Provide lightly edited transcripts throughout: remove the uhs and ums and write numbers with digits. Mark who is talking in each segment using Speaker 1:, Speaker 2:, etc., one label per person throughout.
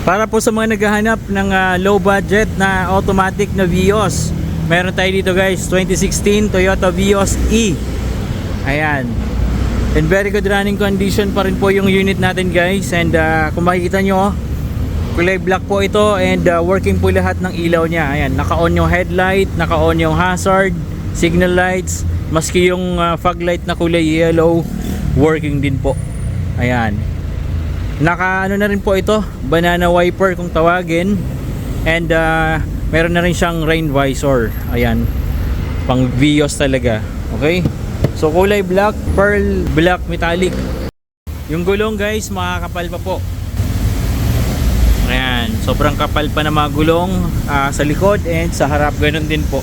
Speaker 1: Para po sa mga naghahanap ng low budget na automatic na Vios, meron tayo dito guys, 2016 Toyota Vios E. Ayan. In very good running condition pa rin po yung unit natin guys. And kung makikita nyo, kulay black po ito and working po lahat ng ilaw niya. Ayan, naka-on yung headlight, naka-on yung hazard, signal lights, maski yung fog light na kulay yellow, working din po. Ayan. Naka ano na rin po ito, banana wiper kung tawagin. And meron na rin siyang rain visor. Ayan, pang Vios talaga. Okay, so kulay black, pearl black metallic. Yung gulong guys, makakapal pa po. Ayan, sobrang kapal pa na mga gulong sa likod and sa harap, ganun din po,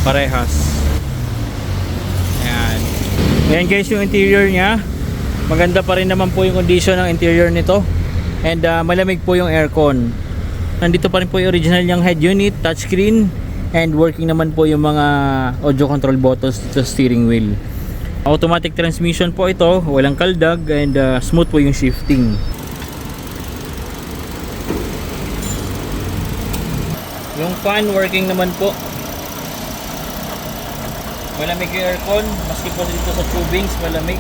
Speaker 1: parehas. Ayan. Ayan guys yung interior nya. Maganda pa rin naman po yung condition ng interior nito. And malamig po yung aircon. Nandito pa rin po yung original niyang head unit, touchscreen, and working naman po yung mga audio control buttons dito sa steering wheel. Automatic transmission po ito, walang kaldag, and smooth po yung shifting. Yung fan working naman po. Malamig yung aircon, maski po dito sa tubings, malamig.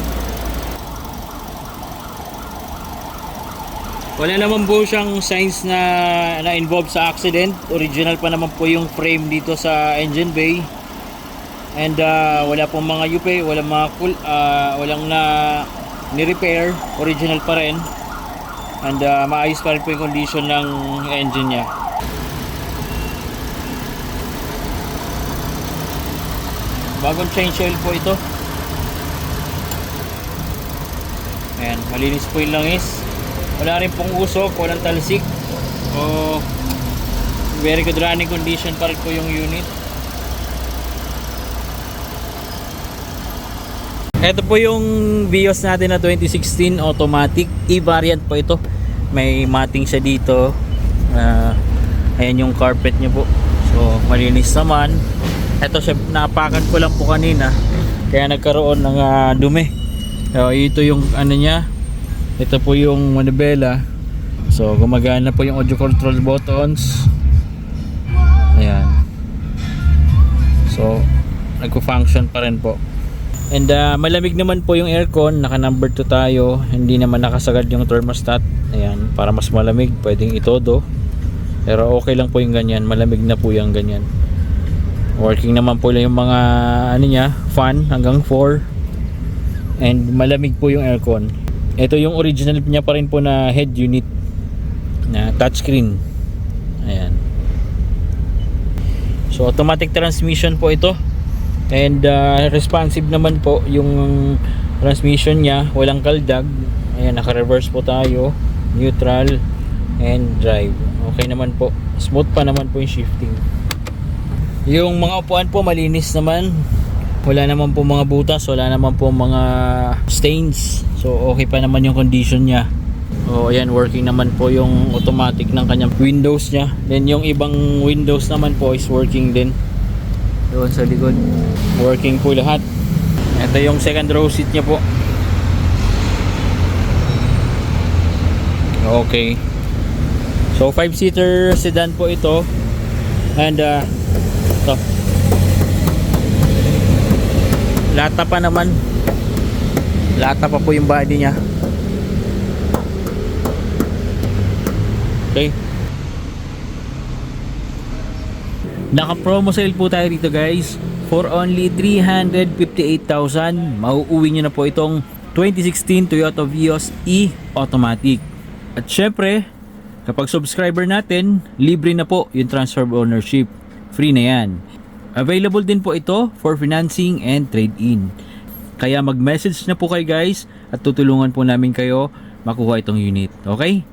Speaker 1: Wala naman po siyang signs na involved sa accident. Original pa naman po yung frame dito sa engine bay. And wala pong mga yupe, walang mga walang na ni-repair, original pa rin. And maayos pa rin po yung condition ng engine niya. Bagong change oil po ito. Ayan, malinis po yung langis. Wala rin pong usok, walang talsik. So, very good running condition pa rin po yung unit. Ito po yung Vios natin na 2016 automatic E-variant po ito. May matting siya dito. Ayan yung carpet niya po. So malinis naman. Ito siya, napakan ko lang po kanina, kaya nagkaroon ng dumi. So ito yung ano niya. Ito po yung manibela. So gumagana po yung audio control buttons. Ayan. So nagko-function pa rin po. And malamig naman po yung aircon. Naka number 2 tayo. Hindi naman nakasagad yung thermostat. Ayan, para mas malamig pwedeng itodo. Pero okay lang po yung ganyan. Malamig na po yung ganyan. Working naman po lang yung mga ano niya, fan hanggang 4. And malamig po yung aircon. Ito yung original niya pa rin po na head unit na touchscreen. Ayan. So automatic transmission po ito. And responsive naman po yung transmission niya, walang kaldag. Ayan, naka-reverse po tayo, neutral and drive. Okay naman po. Smooth pa naman po yung shifting. Yung mga upuan po malinis naman. Wala naman po mga butas, wala naman po mga stains. So okay pa naman yung condition niya. So ayan, working naman po yung automatic ng kanyang windows niya. Then yung ibang windows naman po is working din. Doon sa likod, working po lahat. Ito yung second row seat niya po. Okay. So 5-seater sedan po ito. And ito, lata pa naman. Lata pa po yung body niya. Okay. Naka-promo sale po tayo dito guys. For only 358,000, mauuwi nyo na po itong 2016 Toyota Vios E Automatic. At syempre, kapag subscriber natin, libre na po yung transfer of ownership. Free na yan. Available din po ito for financing and trade-in. Kaya mag-message na po kayo guys at tutulungan po namin kayo makuha itong unit. Okay?